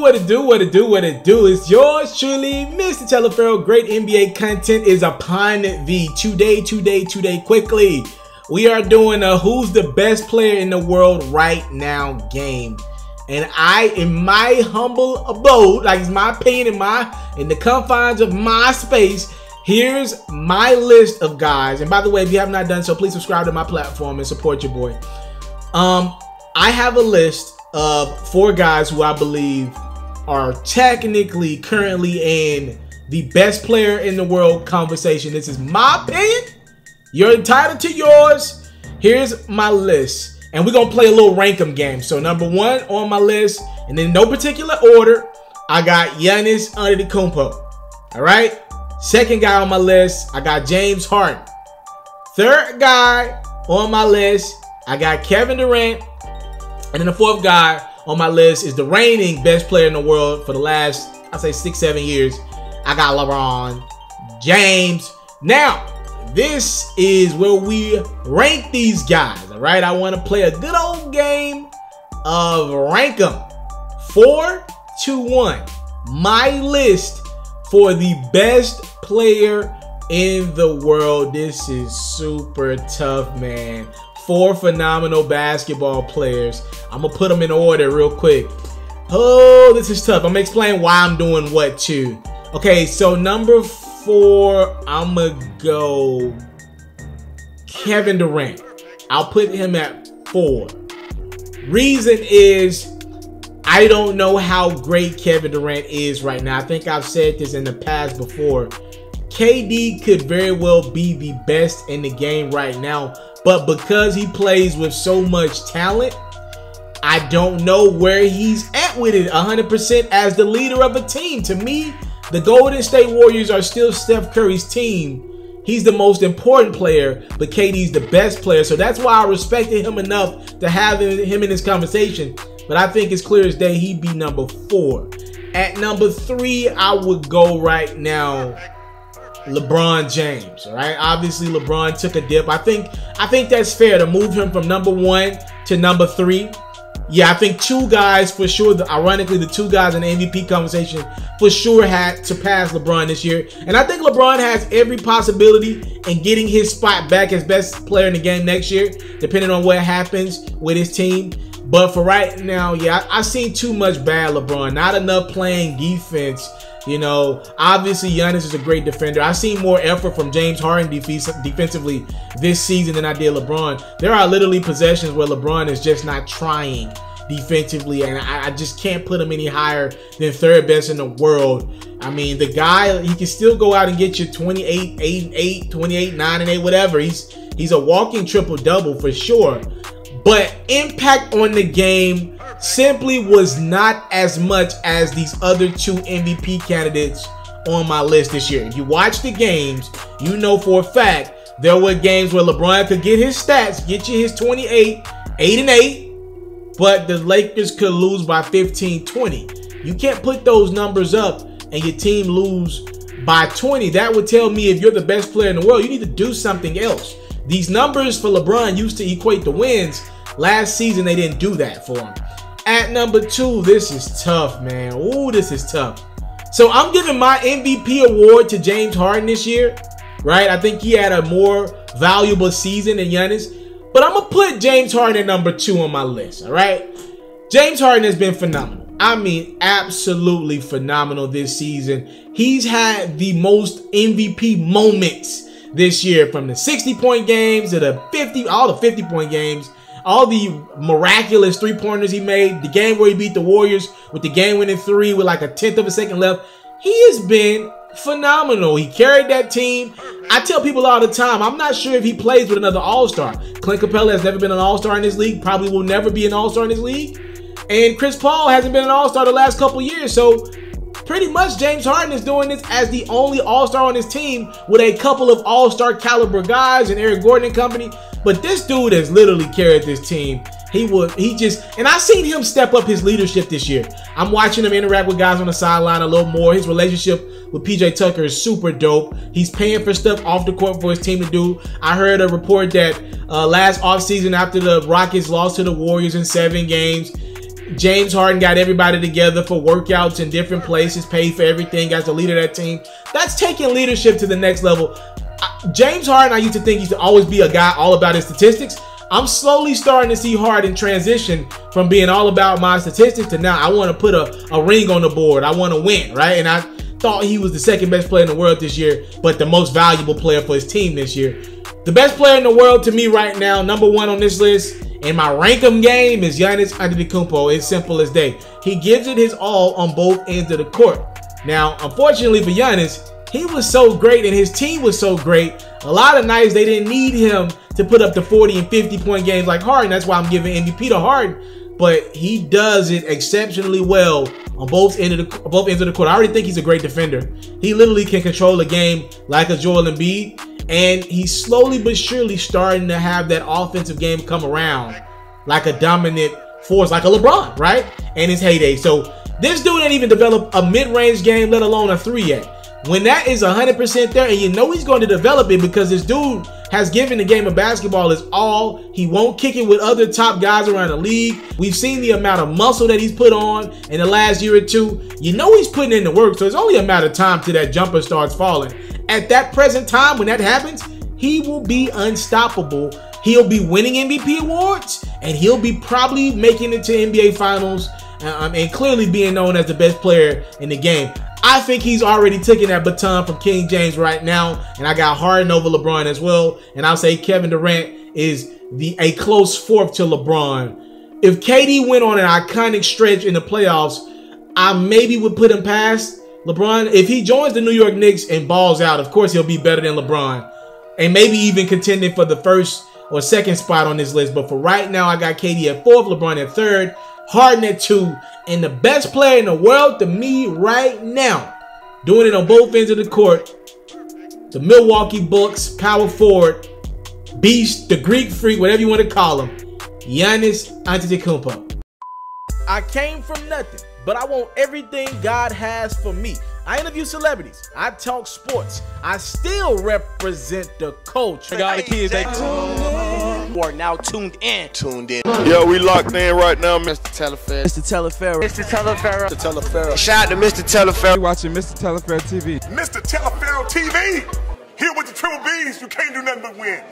What it do? It's yours truly, Mr. Taliaferro. Great NBA content is upon thee today. Quickly, we are doing a who's the best player in the world right now game. And I, in my humble abode, like it's my opinion, in the confines of my space, here's my list of guys. And by the way, if you have not done so, please subscribe to my platform and support your boy. I have a list of 4 guys who I believe are technically currently in the best player in the world conversation. This is my opinion. You're entitled to yours. Here's my list. And we're going to play a little rank 'em game. So number 1 on my list, and in no particular order, I got Giannis Antetokounmpo. All right. Second guy on my list, I got James Harden. Third guy on my list, I got Kevin Durant. And then the 4th guy on my list is the reigning best player in the world for the last, I'd say 6-7 years. I got LeBron James. Now, this is where we rank these guys, all right? I want to play a good old game of rank them 4 to 1. My list for the best player in the world. This is super tough, man. 4 phenomenal basketball players. I'm going to put them in order real quick. Oh, this is tough. I'm going to explain why I'm doing what too. Okay, so number 4, I'm going to go Kevin Durant. I'll put him at 4. Reason is I don't know how great Kevin Durant is right now. I think I've said this in the past before. KD could very well be the best in the game right now. But because he plays with so much talent, I don't know where he's at with it 100% as the leader of a team. To me, the Golden State Warriors are still Steph Curry's team. He's the most important player, but KD's the best player. So that's why I respected him enough to have him in this conversation. But I think it's clear as day he'd be number 4. At number 3, I would go right now LeBron James, all right? Obviously, LeBron took a dip. I think that's fair to move him from number 1 to number 3. Yeah, I think 2 guys for sure. Ironically, the 2 guys in the MVP conversation for sure had to pass LeBron this year. And I think LeBron has every possibility in getting his spot back as best player in the game next year, depending on what happens with his team. But for right now, yeah, I've seen too much bad LeBron. Not enough playing defense. You know, obviously Giannis is a great defender. I've seen more effort from James Harden defensively this season than I did LeBron. There are literally possessions where LeBron is just not trying defensively, and I just can't put him any higher than 3rd best in the world. I mean, the guy, he can still go out and get you 28, 8, and 8, 28, 9, and 8, whatever. He's a walking triple-double for sure. But impact on the game simply was not as much as these other 2 MVP candidates on my list this year. If you watch the games, you know for a fact there were games where LeBron could get his stats, get you his 28, 8 and 8, but the Lakers could lose by 15, 20. You can't put those numbers up and your team lose by 20. That would tell me if you're the best player in the world, you need to do something else. These numbers for LeBron used to equate to wins. Last season, they didn't do that for him. At number 2, this is tough, man. Ooh, this is tough. So I'm giving my MVP award to James Harden this year, right? I think he had a more valuable season than Giannis. But I'm going to put James Harden at number 2 on my list, all right? James Harden has been phenomenal. I mean, absolutely phenomenal this season. He's had the most MVP moments this year, from the 60-point games to the 50, all the 50-point games. All the miraculous 3-pointers he made, the game where he beat the Warriors with the game-winning 3 with like a 1/10 of a second left. He has been phenomenal. He carried that team. I tell people all the time, I'm not sure if he plays with another All-Star. Clint Capella has never been an All-Star in this league, probably will never be an All-Star in this league. And Chris Paul hasn't been an All-Star the last couple years. So pretty much James Harden is doing this as the only All-Star on his team with a couple of All-Star caliber guys and Eric Gordon and company. But this dude has literally carried this team. And I seen him step up his leadership this year. I'm watching him interact with guys on the sideline a little more. His relationship with PJ Tucker is super dope. He's paying for stuff off the court for his team to do. I heard a report that last offseason after the Rockets lost to the Warriors in 7 games, James Harden got everybody together for workouts in different places, paid for everything, got the leader of that team. That's taking leadership to the next level. James Harden, I used to think he used to always be a guy all about his statistics. I'm slowly starting to see Harden transition from being all about my statistics to now I want to put a ring on the board. I want to win, right? And I thought he was the second best player in the world this year, but the most valuable player for his team this year. The best player in the world to me right now, number one on this list, in my rank 'em game, is Giannis Antetokounmpo. It's simple as day. He gives it his all on both ends of the court. Now, unfortunately for Giannis, he was so great and his team was so great. A lot of nights they didn't need him to put up the 40 and 50-point games like Harden. That's why I'm giving MVP to Harden. But he does it exceptionally well on both ends of the court. I already think he's a great defender. He literally can control a game like a Joel Embiid. And he's slowly but surely starting to have that offensive game come around like a dominant force, like a LeBron, right? In his heyday. So this dude didn't even develop a mid-range game, let alone a 3 yet. When that is 100% there, and you know he's going to develop it because this dude has given the game of basketball his all. He won't kick it with other top guys around the league. We've seen the amount of muscle that he's put on in the last year or two. You know he's putting in the work, so it's only a matter of time till that jumper starts falling. At that present time, when that happens, he will be unstoppable. He'll be winning MVP awards, and he'll be probably making it to NBA Finals and clearly being known as the best player in the game. I think he's already taking that baton from King James right now, and I got Harden over LeBron as well. And I'll say Kevin Durant is a close fourth to LeBron. If KD went on an iconic stretch in the playoffs, I maybe would put him past LeBron. If he joins the New York Knicks and balls out, of course he'll be better than LeBron, and maybe even contending for the first or second spot on this list. But for right now, I got KD at 4th, LeBron at 3rd, Harden at 2, and the best player in the world to me right now, doing it on both ends of the court, the Milwaukee Bucks power forward, beast, the Greek freak, whatever you want to call him, Giannis Antetokounmpo. I came from nothing, but I want everything God has for me. I interview celebrities. I talk sports. I still represent the culture. I got the kids. You are now tuned in. Yo, we locked in right now, Mr.Taliaferro. Mr.Taliaferro. Mr. Taliaferro. Shout out to Mr. Taliaferro. You're watching Mr.Taliaferro TV. Mr. Taliaferro TV. Here with the triple B's, you can't do nothing but win.